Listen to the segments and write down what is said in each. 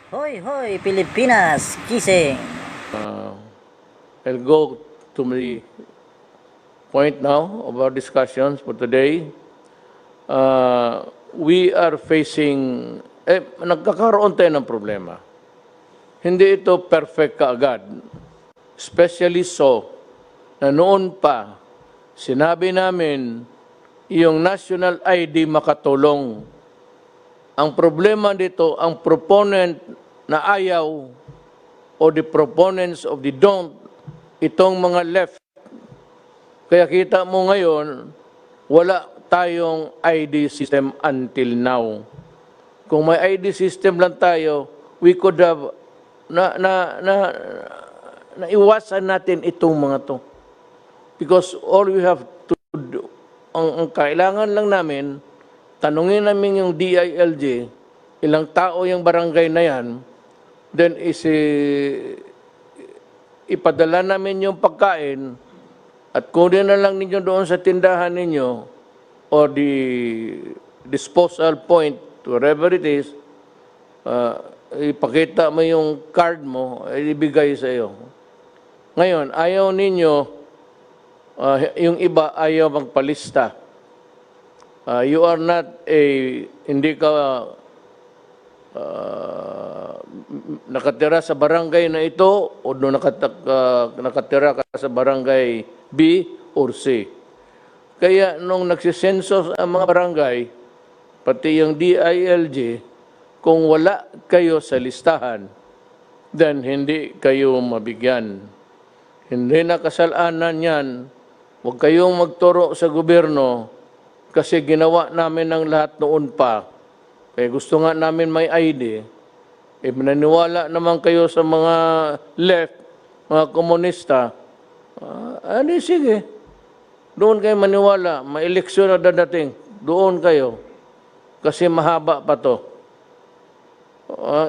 Hoy, hoy, Pilipinas, gising! I'll go to the point now of our discussions for today. We are facing, nagkakaroon tayo ng problema. Hindi ito perfect kaagad. Especially so, na noon pa, sinabi namin, yung national ID makatulong. Ang problema dito, ang proponent na ayaw o the proponents of the don't, itong mga left. Kaya kita mo ngayon, wala tayong ID system until now. Kung may ID system lang tayo, we could have naiwasan natin itong mga to. Because all we have to do, ang kailangan lang namin, tanungin namin yung DILG, ilang tao yung barangay na yan, then ipadala namin yung pagkain at kunin na lang ninyo doon sa tindahan ninyo or the disposal point, wherever it is, ipakita mo yung card mo, ibigay sa iyo. Ngayon, ayaw ninyo, yung iba ayaw magpalista. You are not hindi ka nakatira sa barangay na ito o nakatira ka sa barangay B or C. Kaya nung nagsisensos ang mga barangay, pati yung DILG, kung wala kayo sa listahan, then hindi kayo mabigyan. Hindi na kasalanan yan. Huwag kayong magturo sa gobyerno kasi ginawa namin ang lahat noon pa. Kaya gusto nga namin may ID. Mananiwala naman kayo sa mga left, mga komunista. Sige. Doon kayo maniwala. May eleksyon na dadating. Doon kayo. Kasi mahaba pa to.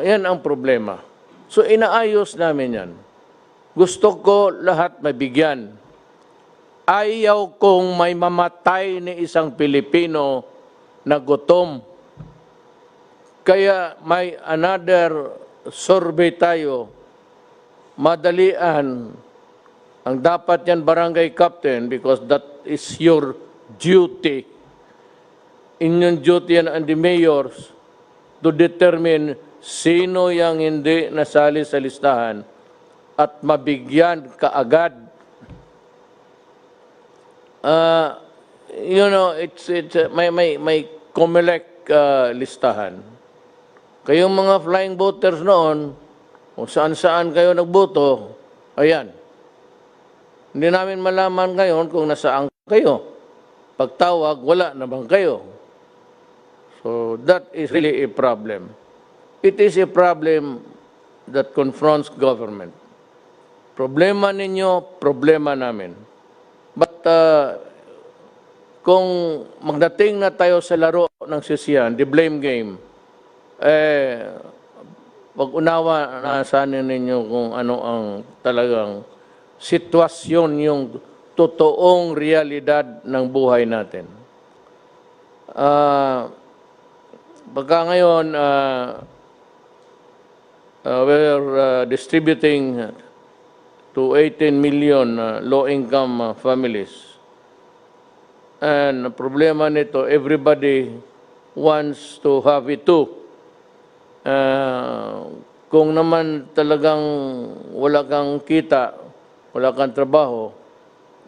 Yan ang problema. So inaayos namin yan. Gusto ko lahat mabigyan. Ayaw kong may mamatay ni isang Pilipino na gutom. Kaya may another survey tayo. Madalian. Ang dapat yan barangay captain because that is your duty. Inyong duty yan and the mayors to determine sino yung hindi nasali sa listahan at mabigyan kaagad. May COMELEC listahan. Kayong mga flying voters noon, kung saan-saan kayo nagboto, ayan. Hindi namin malaman ngayon kung nasaan kayo. Pagtawag, wala naman kayo. So that is really a problem. It is a problem that confronts government. Problema ninyo, problema namin. But kung magdating na tayo sa laro ng sisiyan, the blame game, pag-unawa na sana ninyo kung ano ang talagang sitwasyon, yung totoong realidad ng buhay natin. Pagka ngayon, we're distributing to 18 million low-income families. And problema nito, everybody wants to have it too. Kung naman talagang wala kang kita, wala kang trabaho,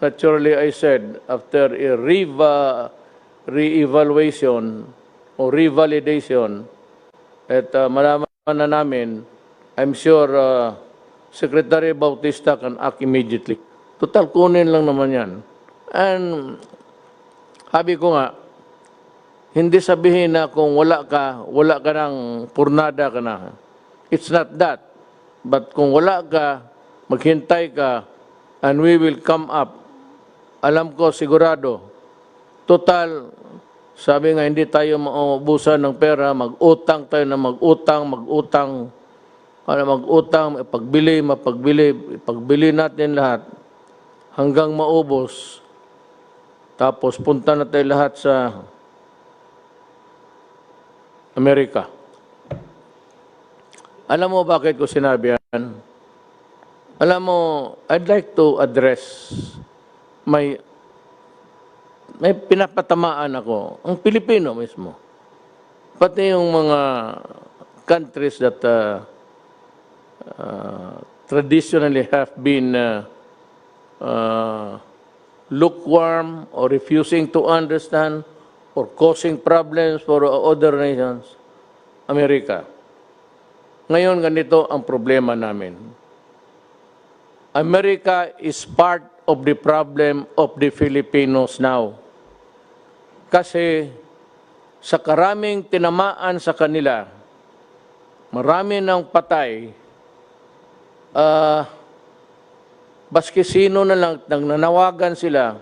naturally I said, after a re-evaluation o revalidation, at malaman na namin, I'm sure Secretary Bautista can act immediately. Total, kunin lang naman yan. And sabi ko nga, hindi sabihin na kung wala ka ng purnada ka na. It's not that. But kung wala ka, maghintay ka, and we will come up. Alam ko, sigurado. Total, sabi nga, hindi tayo maubusan ng pera, mag-utang tayo na mag-utang, ipagbili natin lahat, hanggang maubos. Tapos punta na tayo lahat sa Amerika. Alam mo bakit ko sinabi yan? Alam mo, I'd like to address may pinapatamaan ako, ang Pilipino mismo. Pati yung mga countries that traditionally have been lukewarm or refusing to understand or causing problems for other nations, Amerika. Ngayon, ganito ang problema namin. America is part of the problem of the Filipinos now. Kasi sa karaming tinamaan sa kanila, marami ng patay, baski sino na lang, nanawagan sila,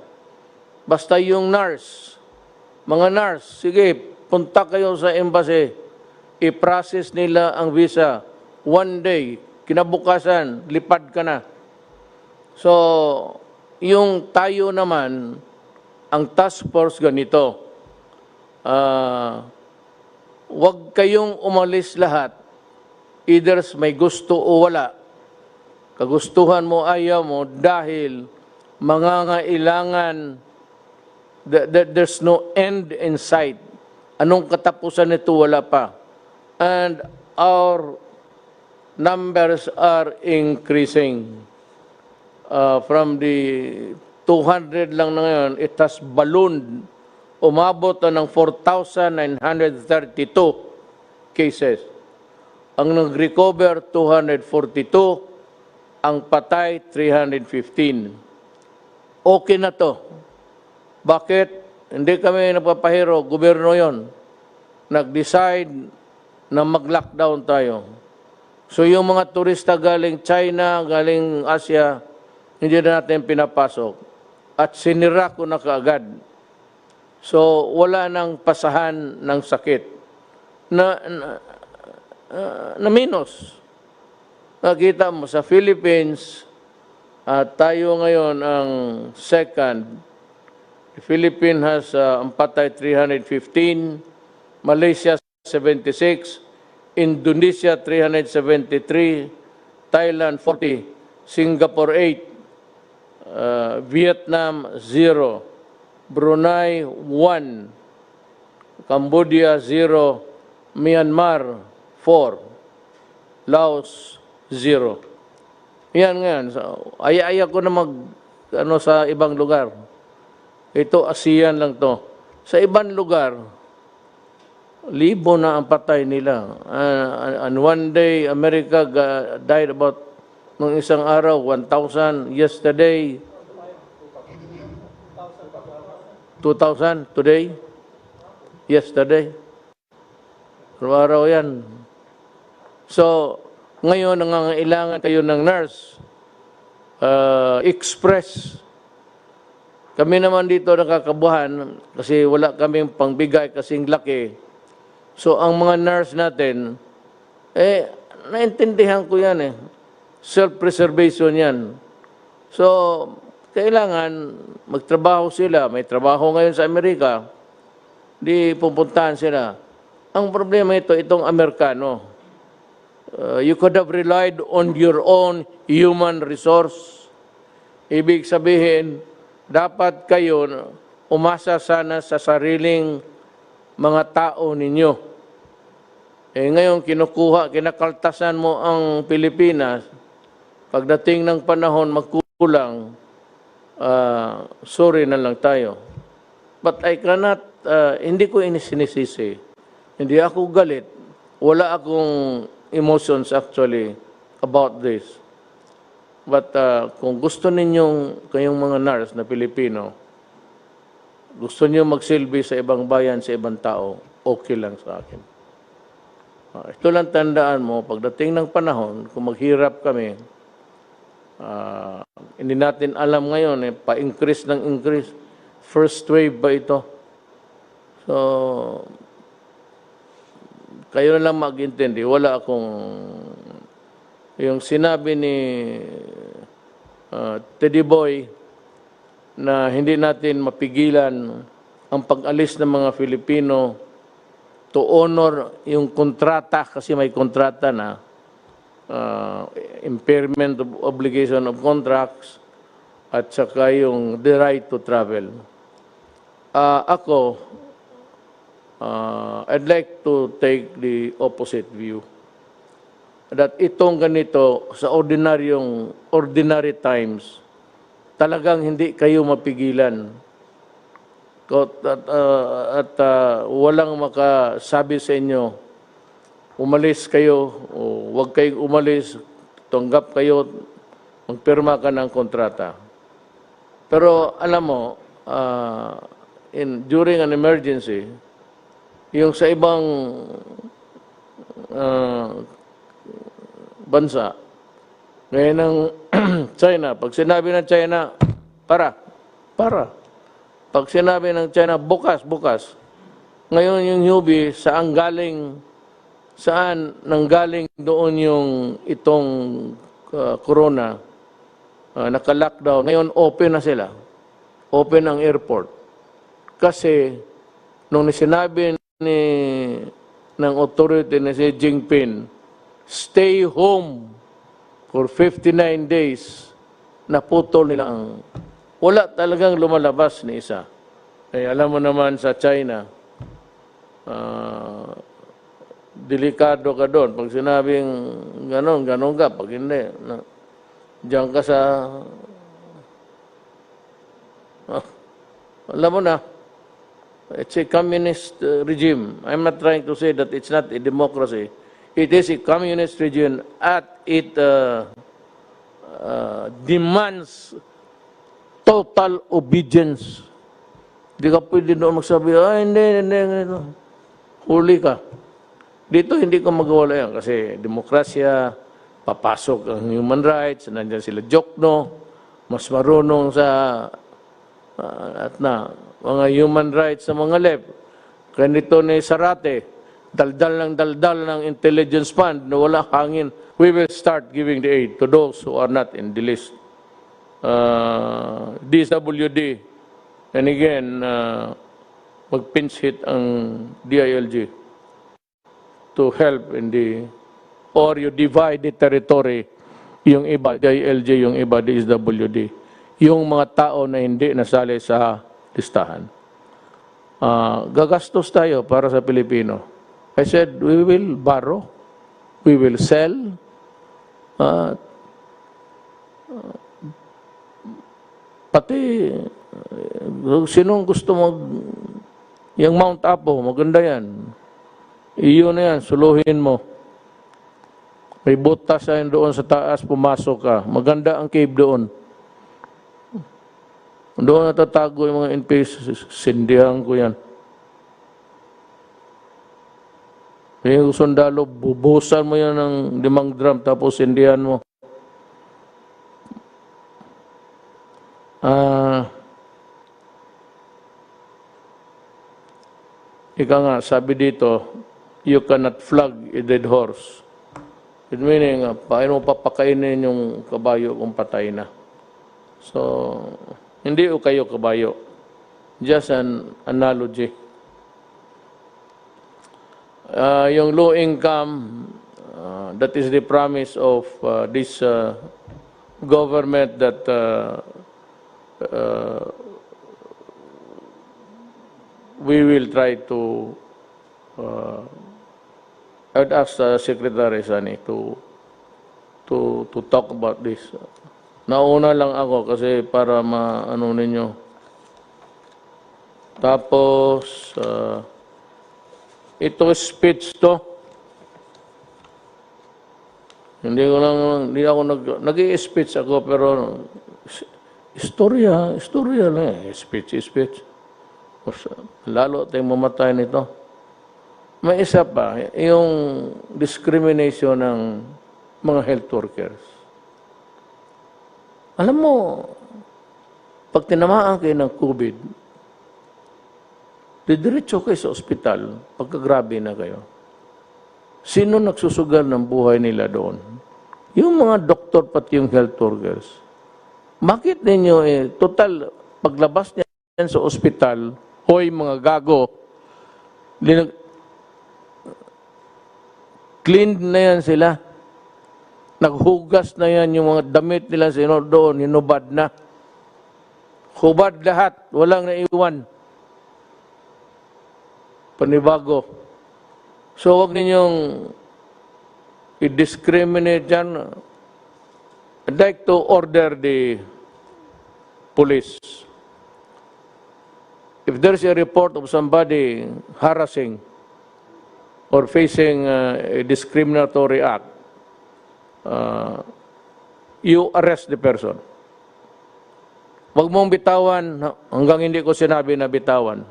basta yung nurse, mga nurse, sige, punta kayo sa embassy, i-process nila ang visa, one day, kinabukasan, lipad ka na. So, yung tayo naman, ang task force ganito, wag kayong umalis lahat, either may gusto o wala, kagustuhan mo, ayaw mo, dahil mangangailangan, there's no end in sight. Anong katapusan nito? Wala pa. And our numbers are increasing. From the 200 lang na ngayon, it has ballooned. Umabot na ng 4,932 cases. Ang nag-recover, 242. Ang patay, 315. Okay na to. Bakit? Hindi kami napapahiro. Gobyerno yon. Nag-decide na mag-lockdown tayo. So yung mga turista galing China, galing Asia, hindi na natin pinapasok. At sinira ko na kaagad. So wala nang pasahan ng sakit. Na minus. Nakita mo sa Philippines, tayo ngayon ang second. The Philippines has ang patay 315, Malaysia 76, Indonesia 373, Thailand 40, Singapore 8, Vietnam 0, Brunei 1, Cambodia 0, Myanmar 4, Laos 0. Yan ngayon. So, aya ko na sa ibang lugar. Ito, ASEAN lang to. Sa ibang lugar, libo na ang patay nila. And one day, America died about, nung isang araw, 1,000. Yesterday, 2,000. Today, yesterday. Araw yan. So, ngayon, nangangailangan kayo ng nurse, express. Kami naman dito nakakabuhan kasi wala kaming pangbigay kasing laki. So, ang mga nurse natin, naintindihan ko yan eh. Self-preservation yan. So, kailangan magtrabaho sila. May trabaho ngayon sa Amerika, di pupuntahan sila. Ang problema itong Amerikano. You could have relied on your own human resource. Ibig sabihin, dapat kayo umasa sana sa sariling mga tao ninyo. Ngayon, kinakaltasan mo ang Pilipinas, pagdating ng panahon magkulang, sorry na lang tayo. But I cannot, hindi ko sinisisi. Hindi ako galit. Wala akong emotions actually about this. But kung gusto ninyong, kayong mga nurse na Pilipino, gusto niyo magsilbi sa ibang bayan, sa ibang tao, okay lang sa akin. Ito lang tandaan mo, pagdating ng panahon, kung maghirap kami, hindi natin alam ngayon, pa-increase ng increase. First wave ba ito? So, kayo na lang mag-intindi. Wala akong... Yung sinabi ni Teddy Boy na hindi natin mapigilan ang pag-alis ng mga Filipino to honor yung kontrata, kasi may kontrata na, impairment of obligation of contracts, at saka yung the right to travel. Ako, I'd like to take the opposite view. That itong ganito, sa ordinary times, talagang hindi kayo mapigilan. At walang makasabi sa inyo, umalis kayo o huwag kayong umalis, tanggap kayo, magpirma ka ng kontrata. Pero alam mo, during an emergency, yung sa ibang bansa, ngayon ng China, pag sinabi ng China, para. Pag sinabi ng China, bukas. Ngayon yung Hubei, saan nanggaling doon yung itong corona, naka-lockdown. Ngayon open na sila. Open ang airport. Kasi nung sinabi ng authority na si Jinping, stay home for 59 days, naputol nila ang... Wala talagang lumalabas ni isa. Eh, alam mo naman sa China, delikado ka doon. Pag sinabing ganon ka. Pag hindi, diyan ka sa... alam mo na, it's a communist regime. I'm not trying to say that it's not a democracy. It is a communist regime at it demands total obedience. Hindi ka pwede doon magsabi, hindi. Huli ka. Dito hindi ko magawala yan kasi demokrasya, papasok ang human rights, nandiyan sila Jokno, mas marunong sa mga human rights sa mga left. Kaya nito ni Sarate, daldal ng intelligence fund na wala hangin. We will start giving the aid to those who are not in the list. DSWD. And again, mag-pinch hit ang DILG to help in or you divide the territory, yung iba, DILG, yung iba, DSWD. Yung mga tao na hindi nasali sa listahan. Gagastos tayo para sa Pilipino. I said, we will borrow, we will sell, pati sinong gusto yung Mount Apo, maganda yan. Iyo na yan, suluhin mo. May butas yan doon sa taas, pumasok ka. Maganda ang cave doon. Doon natatago yung mga NPS, sindihan ko yan. Yung sundalo, bubusan mo yan ng 5 drum, tapos sindihan mo. Ika nga, sabi dito, you cannot flog a dead horse. It meaning, paano mo papakainin yung kabayo kung patay na? So, hindi o kayo kabayo. Just an analogy. Yung low income, that is the promise of this government that we will try to I would ask Secretary Sani to talk about this. Nauna lang ako kasi para maano ninyo. Tapos ito speech to. Hindi ako nag-i-speech ako pero istorya lang speech. Lalo tayong mamatay nito. May isa pa, yung discrimination ng mga health workers. Alam mo, pag tinamaan kayo ng COVID, didiretso kayo sa ospital, pagkagrabe na kayo. Sino nagsusugal ng buhay nila doon? Yung mga doktor pati yung health workers. Bakit ninyo total, paglabas niyan sa ospital, hoy mga gago, clean na yan sila. Naghugas na yan yung mga damit nila doon, hinubad na. Hubad lahat, walang naiwan. Panibago. So huwag ninyong i-discriminate yan. I'd like to order the police. If there's a report of somebody harassing or facing a discriminatory act, you arrest the person. Huwag mong bitawan hanggang hindi ko sinabi na bitawan.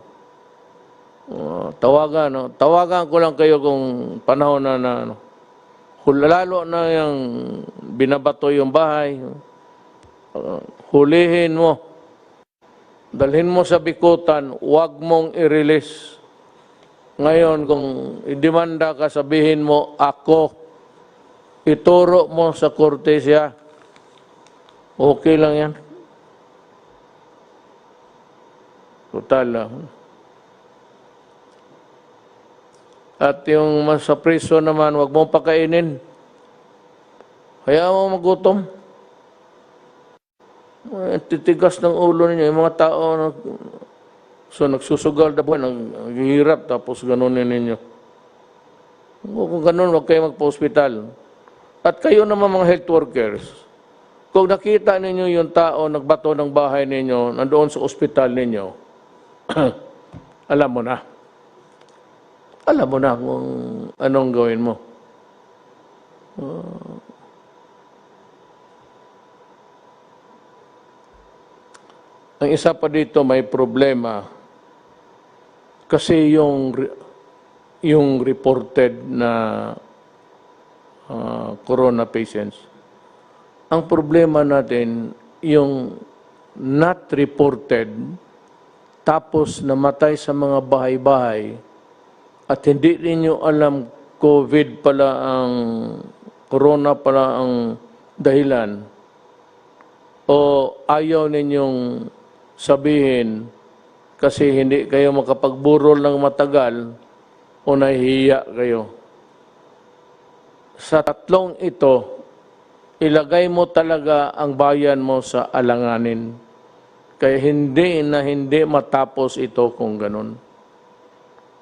Tawagan ko lang kayo kung panahon na lalo na yung binabato yung bahay, hulihin mo, dalhin mo sa bikutan, huwag mong i-release. Ngayon, kung idemanda ka, sabihin mo, ako, ituro mo sa korte siya. Okay lang yan. Total lang. At yung sa priso naman, huwag mong pakainin. Hayaan mo magutom. Titigas ng ulo ninyo. Yung mga tao, nagsusugal na po, naghihirap, tapos ganunin ninyo. Kung ganun, huwag kayo magpa-hospital. At kayo naman mga health workers, kung nakita ninyo yung tao nagbato ng bahay ninyo, nandoon sa ospital ninyo, alam mo na. Alam mo na kung anong gawin mo. Ang isa pa dito may problema kasi yung reported na corona patients. Ang problema natin yung not reported tapos namatay sa mga bahay-bahay at hindi ninyo alam COVID pala ang, corona pala ang dahilan, o ayaw ninyong sabihin kasi hindi kayo makapagburol ng matagal o nahihiya kayo. Sa tatlong ito, ilagay mo talaga ang bayan mo sa alanganin. Kaya hindi matapos ito kung ganun.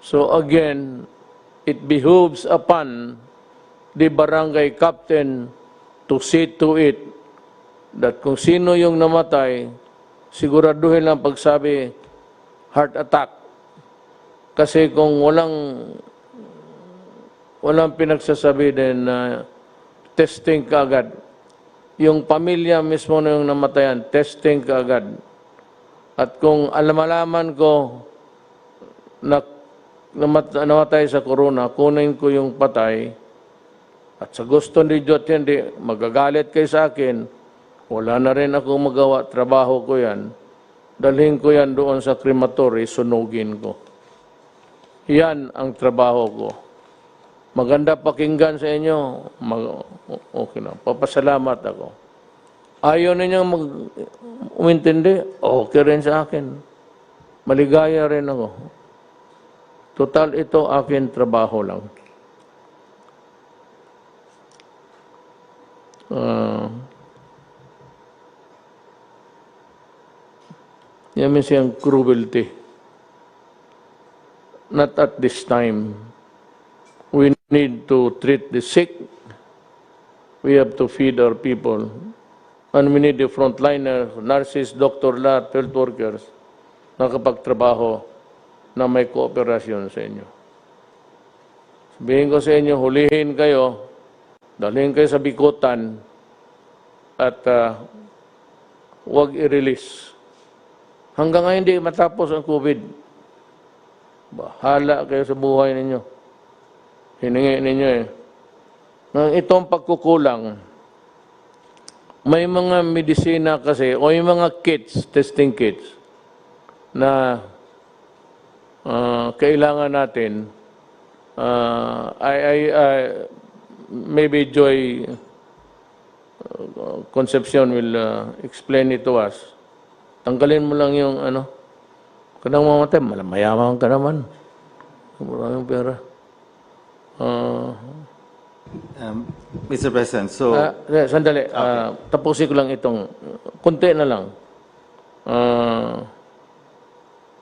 So again, it behooves upon the barangay captain to see to it that kung sino yung namatay, siguraduhin lang pagsabi, heart attack. Kasi kung walang pinagsasabi din na testing kaagad. Yung pamilya mismo na yung namatayan, testing kaagad. At kung alam-alaman ko na namatay sa corona, kunin ko yung patay, at sa gusto ni Diyos hindi, magagalit kayo sa akin, wala na rin ako magawa, trabaho ko yan, dalhin ko yan doon sa crematory, sunugin ko. Yan ang trabaho ko. Maganda pakinggan sa inyo, okay na, papasalamat ako. Ayaw ninyong umintindi, okay rin sa akin. Maligaya rin ako. Total, ito akin trabaho lang. Yan means yung cruelty. Not at this time. We need to treat the sick. We have to feed our people. And we need the frontliners, nurses, doctor, lahat, health workers, nakapagtrabaho na may kooperasyon sa inyo. Sabihin ko sa inyo, hulihin kayo, dalhin kayo sa bikutan, at huwag i-release. Hanggang ngayon hindi matapos ang COVID. Bahala kayo sa buhay ninyo. Hiningi ninyo eh. Nang itong pagkukulang, may mga medisina kasi, o yung mga kits, testing kits, na kailangan natin. Maybe Joy Concepcion will explain it to us. Tanggalin mo lang yung kanang mamatay, mayaman ka naman. Maraming pera. Mr. President, so Sandali, tapusin ko lang itong, kunti na lang.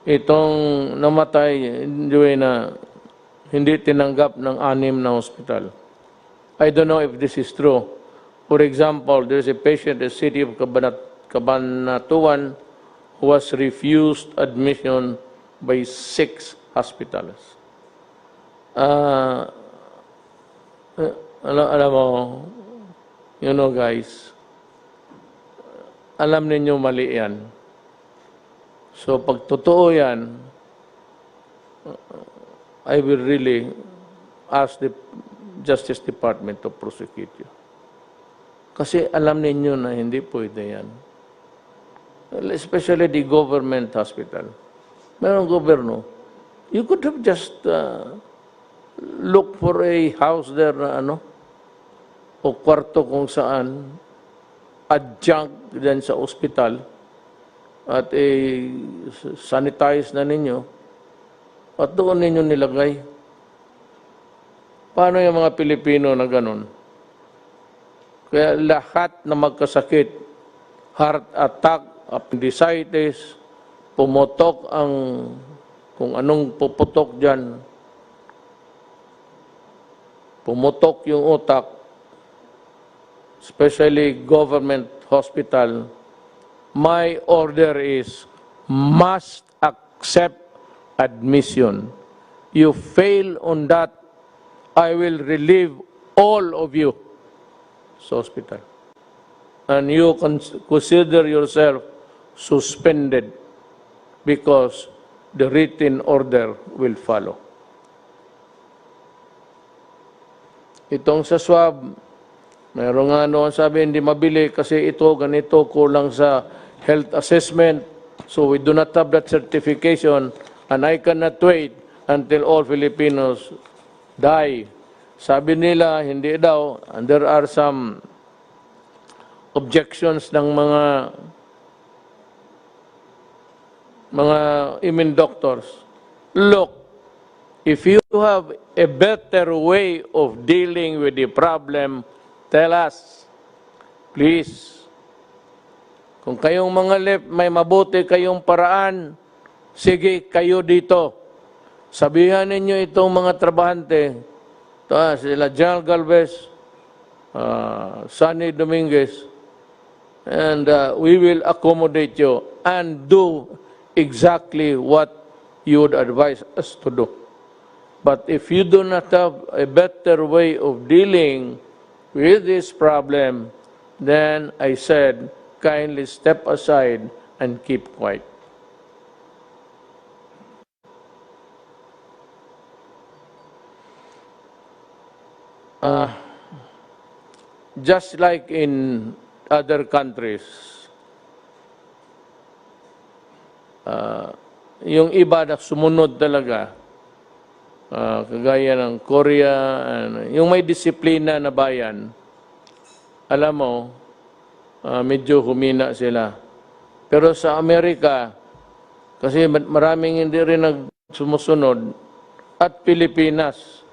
Itong namatay, na hindi tinanggap ng 6 na hospital. I don't know if this is true. For example, there is a patient in the city of Cabanatuan who was refused admission by 6 hospitals. Alam mo, guys, alam ninyo mali yan. So, pag totoo yan, I will really ask the Justice Department to prosecute you. Kasi alam ninyo na hindi pwede yan. Especially the government hospital. Mayroong gobyerno. You could have just look for a house there na o kwarto kung saan adjunct din sa ospital at sanitize na ninyo at doon ninyo nilagay. Paano yung mga Pilipino na ganun? Kaya lahat na magkasakit, heart attack, appendicitis, pumutok ang kung anong puputok dyan, pumutok yung utak, especially government hospital, my order is must accept admission. You fail on that, I will relieve all of you sa hospital. And you consider yourself suspended because the written order will follow. Itong sa swab, mayroon nga noon sabi hindi mabili kasi ito, ganito, kulang sa health assessment. So we do not have that certification and I cannot wait until all Filipinos die. Sabi nila, hindi daw, and there are some objections ng mga immune doctors. Look, if you have a better way of dealing with the problem, tell us, please. Kung kayong mga left, may mabuti kayong paraan, sige kayo dito. Sabihan ninyo itong mga trabahante, sila General Galvez, Sunny Dominguez, and we will accommodate you and do exactly what you would advise us to do. But if you do not have a better way of dealing with this problem, then I said, kindly step aside and keep quiet. Just like in other countries, yung iba na sumunod talaga, kagaya ng Korea, yung may disiplina na bayan, alam mo, medyo humina sila. Pero sa Amerika, kasi maraming hindi rin sumusunod, at Pilipinas,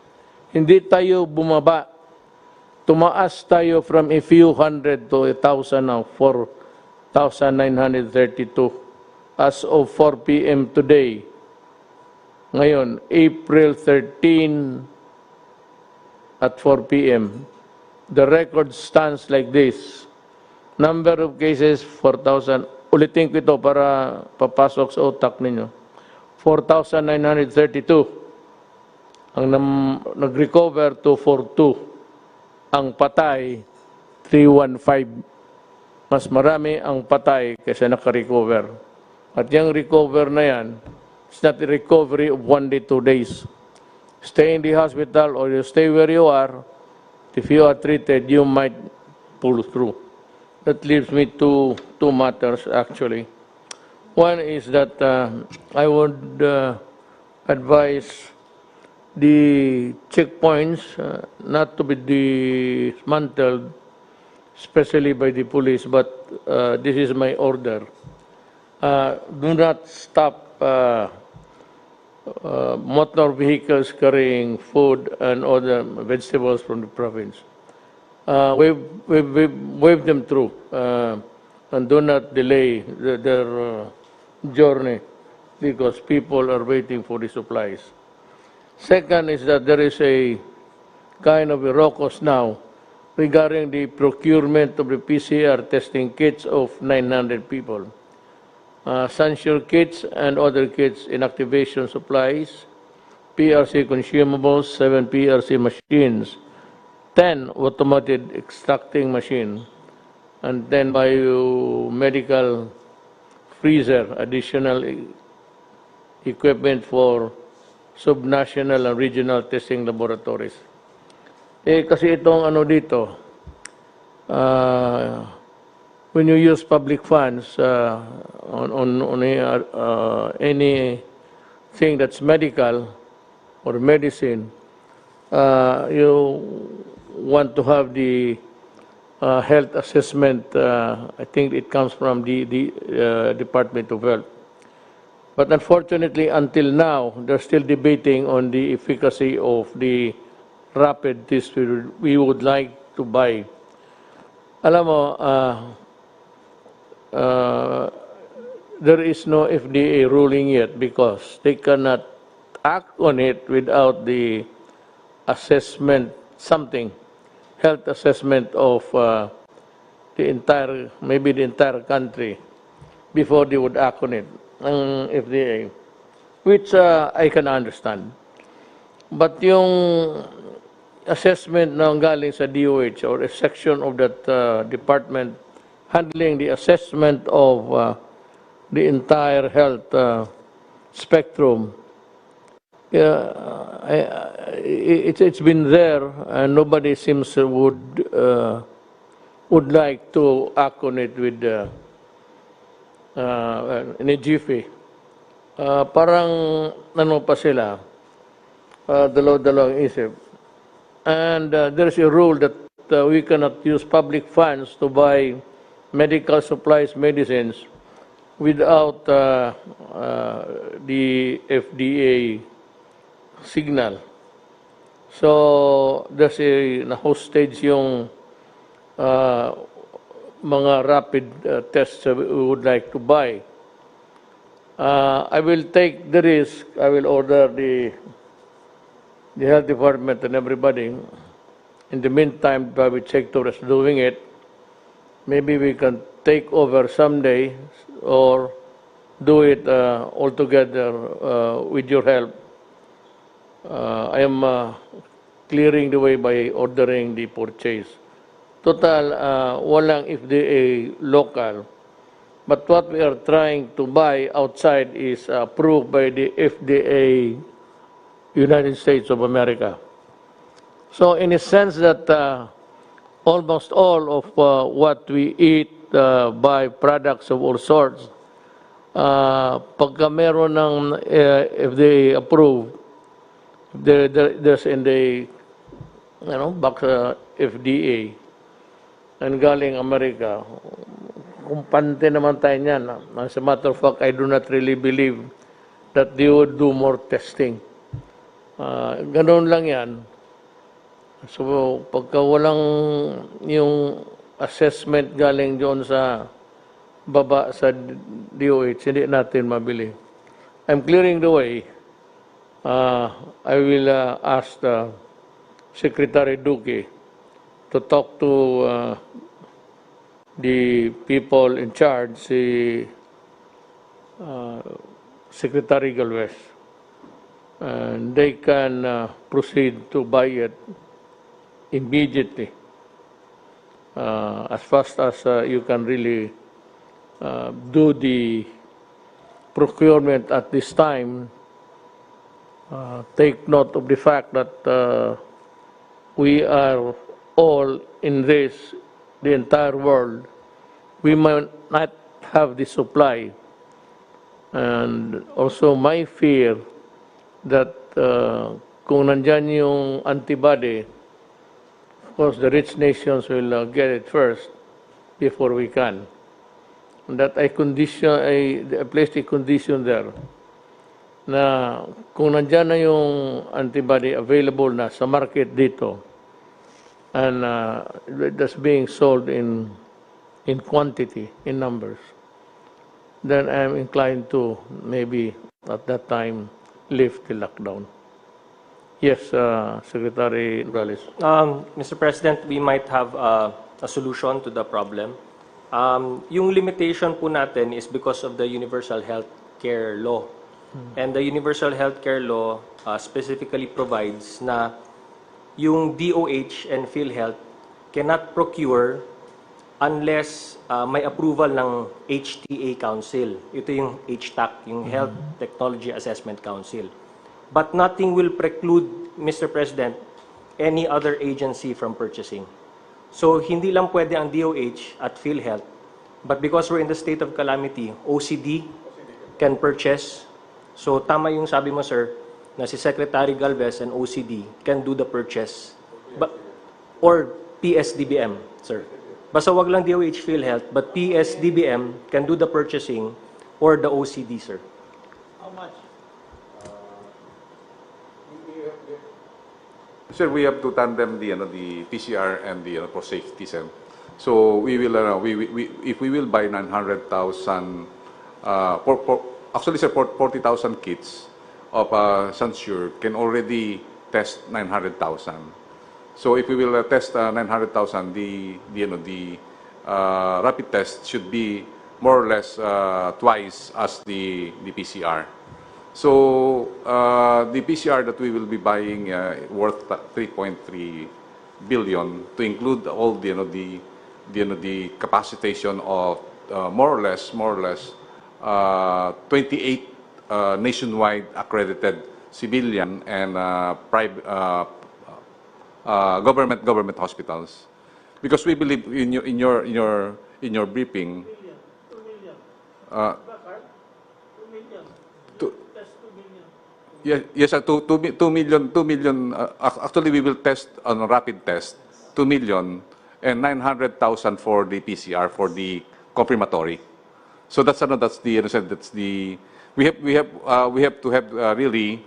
hindi tayo bumaba. Tumaas tayo from a few hundred to 1,000 now, 4,932 as of 4 p.m. today. Ngayon, April 13 at 4 p.m. The record stands like this. Number of cases, 4,000. Ulitin ko ito para papasok sa utak ninyo. 4,932. Ang nag-recover, 242. Ang patay, 315. Mas marami ang patay kaysa naka-recover. At yung recover na yan, it's not a recovery of 1 day, 2 days. Stay in the hospital or you stay where you are. If you are treated, you might pull through. That leaves me to two matters, actually. One is that I would advise the checkpoints not to be dismantled, especially by the police, but this is my order. Do not stop motor vehicles carrying food and other vegetables from the province. We've waved them through and do not delay their journey because people are waiting for the supplies. Second is that there is a kind of a raucous now regarding the procurement of the PCR testing kits of 900 people. Censure kits and other kits, inactivation supplies, PRC consumables, 7 PRC machines, 10 automated extracting machine, and 10 biomedical freezer, additional equipment for subnational and regional testing laboratories. Kasi itong ano dito, when you use public funds on anything that's medical or medicine, you want to have the health assessment. I think it comes from the Department of Health. But unfortunately, until now, they're still debating on the efficacy of the rapid test we would like to buy. Alam mo, there is no FDA ruling yet because they cannot act on it without the assessment, health assessment of maybe the entire country before they would act on it, ang FDA, which I can understand. But yung assessment na galing sa DOH or a section of that department handling the assessment of the entire health spectrum, it's been there and nobody seems would like to act on it with in a jiffy. Parang ano pa sila, dalaw-dalawang isip. And there's a rule that we cannot use public funds to buy medical supplies, medicines, without the FDA signal. So, there's a hostage yung mga rapid tests we would like to buy. I will take the risk. I will order the health department and everybody. In the meantime, private sector is doing it. Maybe we can take over someday or do it all together with your help. I am clearing the way by ordering the purchase. Total, walang FDA local. But what we are trying to buy outside is approved by the FDA, United States of America. So in a sense that almost all of what we eat by products of all sorts, pagka meron ng FDA approved, there's in the box FDA and galing Amerika, kumpante naman tayo niyan. As a matter of fact, I do not really believe that they would do more testing. Ganoon lang yan. So, pagka walang yung assessment galing doon sa baba sa DOH, hindi natin mabili. I'm clearing the way. I will ask Secretary Duque to talk to the people in charge, si Secretary Galvez. And they can proceed to buy it immediately, as fast as you can really do the procurement at this time. Take note of the fact that we are all in this, the entire world. We might not have the supply. And also my fear that kung nandyan yung antibody, of course the rich nations will get it first before we can. And that I placed a condition there na kung nandyan na yung antibody available na sa market dito and that's being sold in quantity, in numbers, then I'm inclined to maybe at that time lift the lockdown. Yes, Secretary Morales. Mr. President, we might have a solution to the problem. Yung limitation po natin is because of the Universal Health Care Law. And the Universal Health Care Law specifically provides na yung DOH and PhilHealth cannot procure unless may approval ng HTA Council. Ito yung HTAC, yung Health Technology Assessment Council. But nothing will preclude, Mr. President, any other agency from purchasing. So, hindi lang pwede ang DOH at PhilHealth, but because we're in the state of calamity, OCD can purchase. So, tama yung sabi mo, sir, na si Secretary Galvez and OCD can do the purchase. Or PSDBM, sir. Basta wag lang DOH PhilHealth, but PSDBM can do the purchasing or the OCD, sir. How much? Sir, we have to tandem the PCR and the for safety, sir. So we will if we will buy 900,000 actually sir 40,000 kits of Sansure can already test 900,000. So if we will test 900,000, the rapid test should be more or less twice as the PCR. So the PCR that we will be buying worth 3.3 billion to include all the capacitation of more or less 28 nationwide accredited civilian and private government hospitals, because we believe in your briefing. 2 million. Actually, we will test on a rapid test 2 million and 900,000 for the PCR for the confirmatory. So that's the we have to have really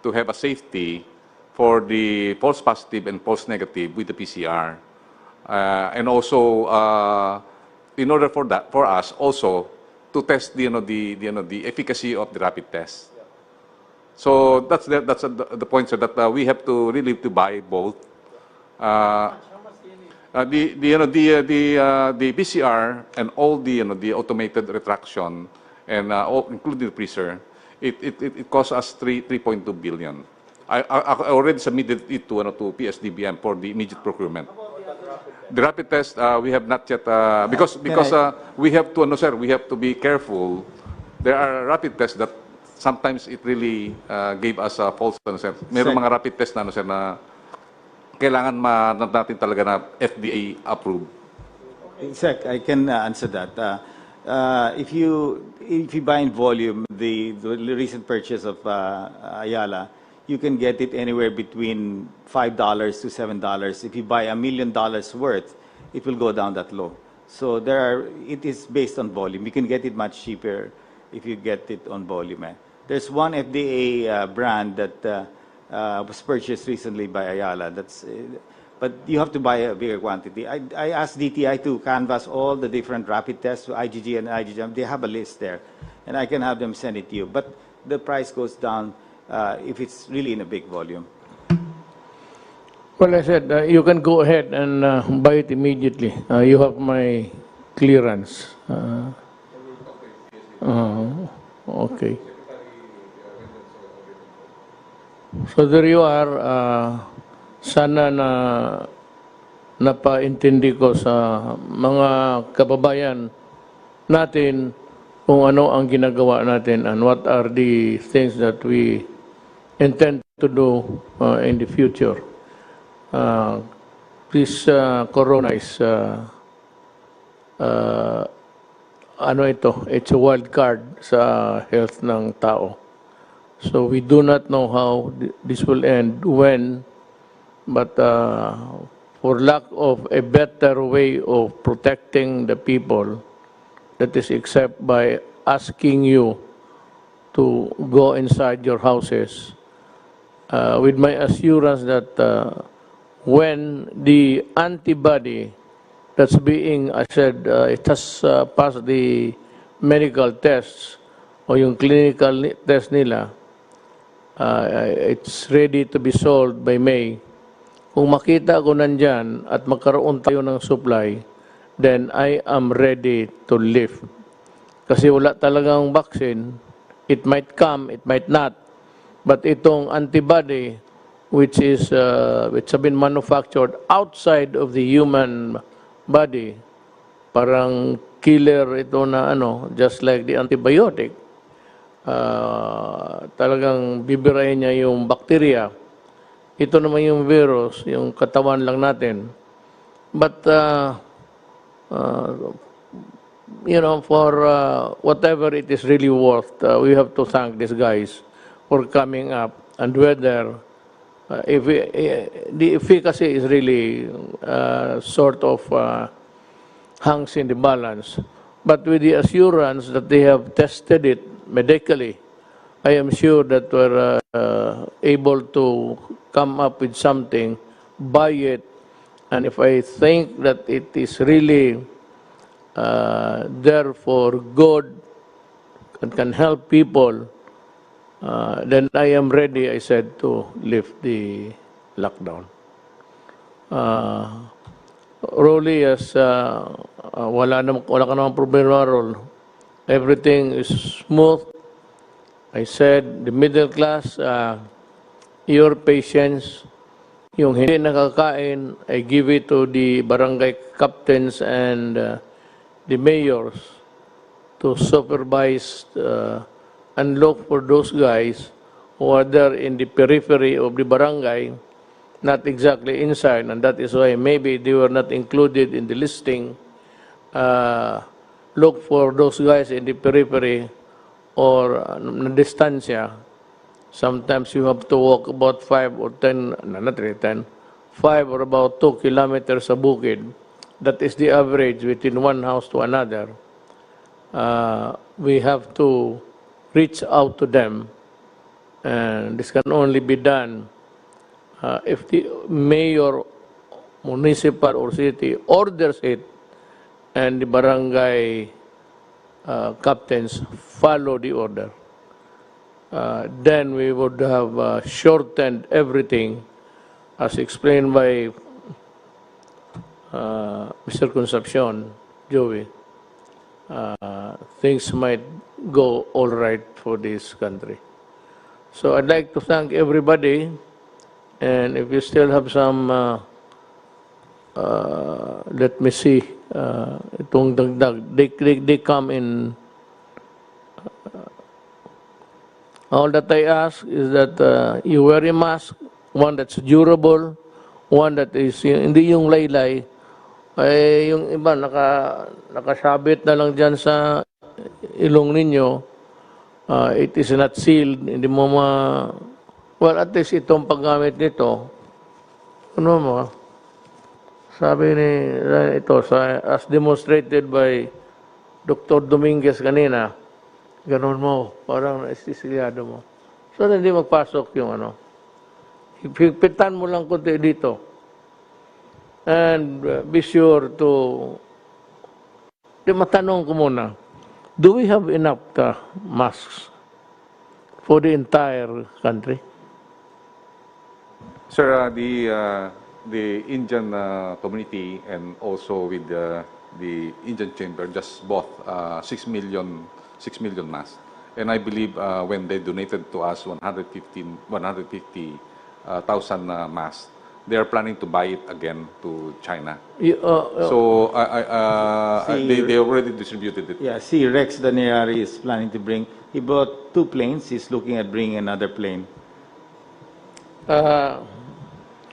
to have a safety for the false positive and false negative with the PCR, and also in order for us also to test the efficacy of the rapid test. So that's the point, sir, that we have to really to buy both. The PCR and all the automated retraction and including the freezer, it costs us 3.2 billion. I already submitted it to PSDBM for the immediate procurement. The rapid test we have not yet because we have to sir, we have to be careful. There are rapid tests that sometimes it really gave us a false sir. Merong mga rapid test na sir na kailangan natin talaga na FDA approved. Sec, I can answer that. If you buy in volume the recent purchase of Ayala, you can get it anywhere between $5 to $7. If you buy $1 million worth, it will go down that low. So it is based on volume. You can get it much cheaper if you get it on volume. There's one FDA brand that was purchased recently by Ayala. But you have to buy a bigger quantity. I asked DTI to canvass all the different rapid tests, IgG and IgG. They have a list there, and I can have them send it to you. But the price goes down if it's really in a big volume. Well, I said you can go ahead and buy it immediately. You have my clearance. Okay. So there you are. Sana na napaintindi ko sa mga kababayan natin kung ano ang ginagawa natin and what are the things that we intend to do in the future. This corona is it's a wild card sa health ng tao. So we do not know how this will end, when, but for lack of a better way of protecting the people, that is except by asking you to go inside your houses with my assurance that when the antibody that's being, I said, it has passed the medical tests o yung clinical test nila, it's ready to be sold by May. Kung makita ko nandyan at magkaroon tayo ng supply, then I am ready to live. Kasi wala talagang vaccine. It might come, it might not. But itong antibody, which have been manufactured outside of the human body, parang killer ito na just like the antibiotic. Talagang bibirahin niya yung bacteria. Ito naman yung virus, yung katawan lang natin. But, for whatever it is really worth, we have to thank these guys for coming up, and whether the efficacy is really sort of hangs in the balance. But with the assurance that they have tested it medically, I am sure that we're able to come up with something, buy it, and if I think that it is really there for good and can help people, then I am ready, I said, to lift the lockdown. Rolly, as wala ka namang problema, Roll. Everything is smooth. I said, the middle class, your patience, yung hindi nakakain, I give it to the barangay captains and the mayors to supervise and look for those guys who are there in the periphery of the barangay, not exactly inside, and that is why maybe they were not included in the listing. Look for those guys in the periphery or distancia. Sometimes you have to walk about 5 or 10, not really 10, 5 or about 2 kilometers sa bukid. That is the average between one house to another. We have to reach out to them, and this can only be done if the mayor, municipal or city orders it, and the barangay captains follow the order. Then we would have shortened everything, as explained by Mr. Concepcion, Joey. Things might go all right for this country. So I'd like to thank everybody, and if you still have some, let me see, itong dagdag, they come in. All that I ask is that you wear a mask, one that's durable, one that is, hindi yung laylay, ay yung iba nakasabit na lang dyan sa ilong ninyo, it is not sealed, hindi mo well, at least itong paggamit nito, sabi ni ito, as demonstrated by Dr. Dominguez kanina, ganun mo, parang naisisilyado mo. So, hindi magpasok yung higpitan mo lang kunti dito. And be sure to, matanong ko muna, do we have enough masks for the entire country? Sir, the Indian community and also with the Indian chamber just bought 6 million masks. And I believe when they donated to us 150,000 masks, they are planning to buy it again to China. So they already distributed it. Yeah, see, Rex Daniari is planning to bring, he bought 2 planes, he's looking at bringing another plane.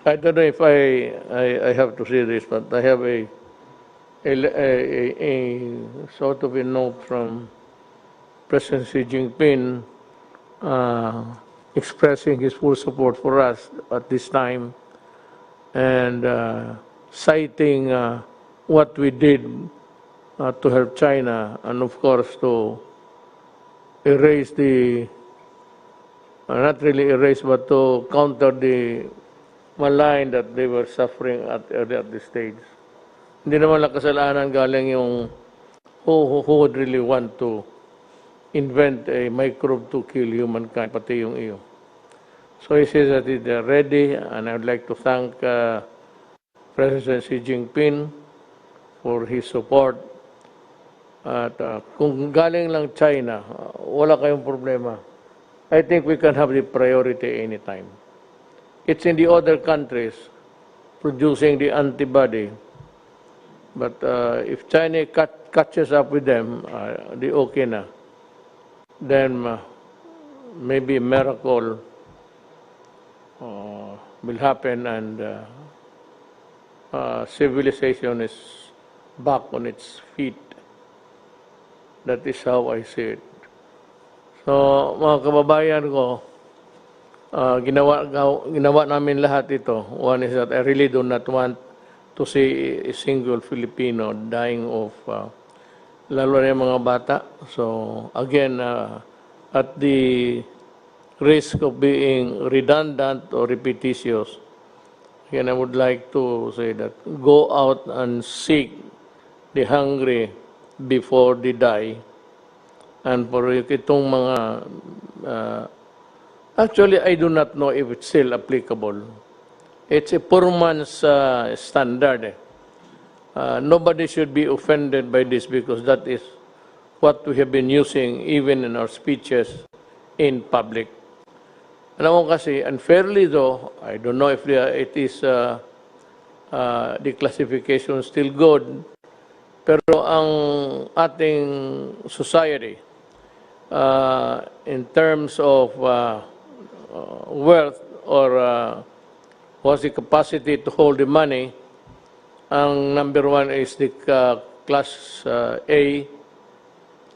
I don't know if I have to say this, but I have a sort of a note from President Xi Jinping expressing his full support for us at this time, and citing what we did to help China, and of course to erase the, not really erase, but to counter the malign that they were suffering at this stage. Hindi naman lang kasalanan galing yung who would really want to invent a microbe to kill humankind, pati yung iyo. So he says that they're ready, and I would like to thank President Xi Jinping for his support. At kung galing lang China, wala kayong problema. I think we can have the priority anytime. It's in the other countries producing the antibody. But if China catches up with them, the okay na. Then maybe a miracle will happen, and civilization is back on its feet. That is how I see it. So, mga kababayan ko, ginawa namin lahat ito. One is that I really do not want to see a single Filipino dying of, lalo na yung mga bata. So, again, at the risk of being redundant or repetitious, again, I would like to say that go out and seek the hungry before they die. And for itong mga, actually, I do not know if it's still applicable. It's a poor man's standard. Nobody should be offended by this, because that is what we have been using even in our speeches in public. Alam mo kasi, unfairly though, I don't know if it is the classification still good, pero ang ating society, in terms of wealth or what's the capacity to hold the money, ang number one is the class A,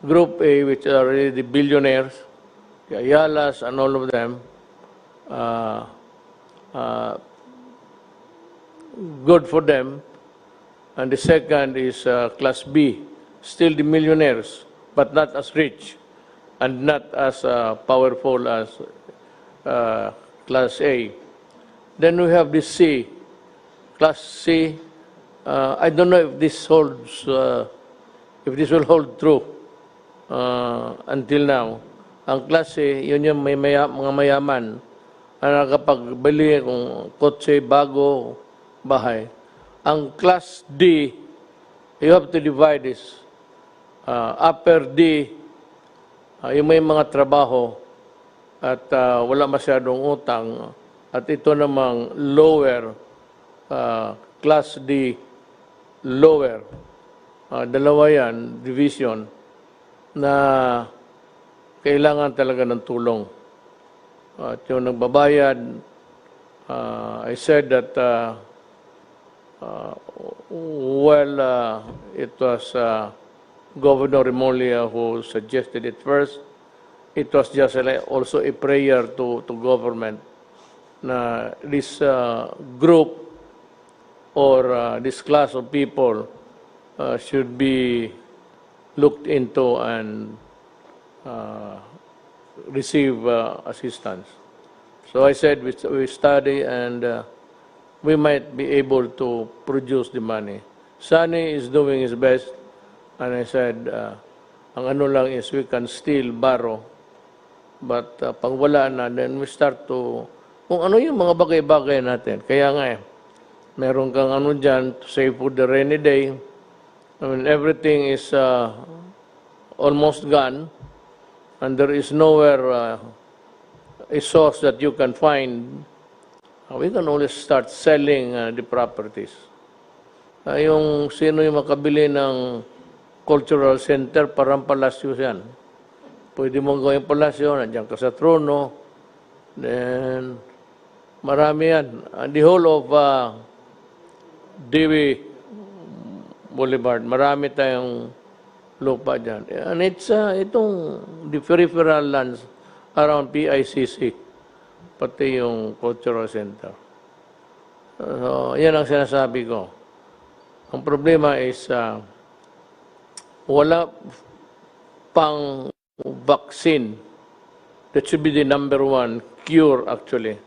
Group A, which are really the billionaires, the Ayalas and all of them. Good for them. And the second is class B, still the millionaires, but not as rich and not as powerful as class A. Then we have the C, class C. I don't know if this holds, if this will hold true until now. Ang class C, yun yung mga mayaman na nakapagbili kung kotse, bago, bahay. Ang class D, you have to divide this. Upper D, yung may mga trabaho at wala masyadong utang. At ito namang lower, class D, lower. Dalawa yan, division, na kailangan talaga ng tulong. At yung nagbabayad, I said that it was Governor Remulla who suggested it first. It was just also a prayer to government na this group or this class of people should be looked into and receive assistance. So I said we study and we might be able to produce the money. Sunny is doing his best, and I said, ang ano lang is we can still borrow, but pag wala na, then we start to, kung ano yung mga bagay-bagay natin. Kaya nga meron kang ano dyan to save for the rainy day. I mean, everything is almost gone, and there is nowhere a source that you can find. We can always start selling the properties. Yung sino yung makabili ng cultural center, parang palasyo yan. Pwede mong gawin palasyo, nandiyan ka sa trono. Then, marami yan. The whole of Dewi Boulevard, marami tayong lupa dyan. And it's itong the peripheral lands around PICC. Pati yung cultural center. So, yan ang sinasabi ko. Ang problema is wala pang vaccine. That should be the number one cure, actually.